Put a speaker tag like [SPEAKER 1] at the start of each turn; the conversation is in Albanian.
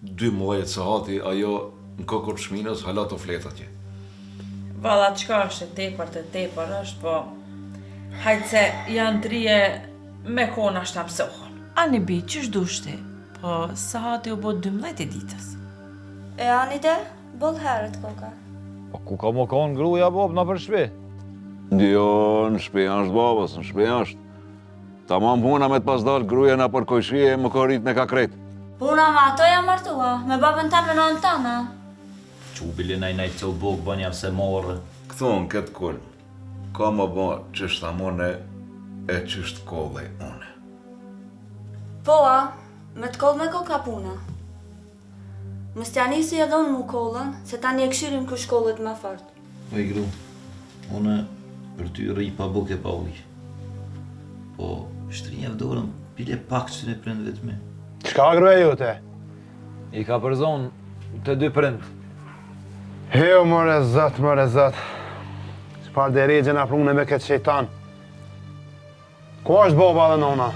[SPEAKER 1] 12 sahati, ajo në kokër shminës, hala të flet atje.
[SPEAKER 2] Valla, qka është e tepër është, po... Hajtë se janë trije me kona është të mësohën.
[SPEAKER 3] Ani bi, qysh dushti? Po, sahati u bot 12 e ditës.
[SPEAKER 4] E anide, bëll herët koka.
[SPEAKER 5] Po ku ka më konë gruja bob në për shpi?
[SPEAKER 6] Jo, në shpi është babës, në shpi është. Ta mam puna me të pas dalë gruja në për kojshie e më korit në ka kretë.
[SPEAKER 4] Puna ma ato jam martua, me babën ta me nënë tana.
[SPEAKER 7] Qubili najnaj co buk bën jam se morë.
[SPEAKER 1] Këtu në këtë kull, ka më bo qështë amone e qështë kollej une.
[SPEAKER 4] Poa, me të kollë me koka puna. Mës t'ja nisi edhe unë mu kollën, se tani e këshirim ku shkollet më fort.
[SPEAKER 7] Po i gru, une për ty rri pa buk e pa uj. Po, shtrinja vdorën, pile pak që ne prend vetëmi.
[SPEAKER 5] Qka gruja jote? I ka përzon të 2 prind.
[SPEAKER 8] Heo, more zot. Qëpar dhe regje në prunë me këtë shejtan. Ku është boba dhe nona?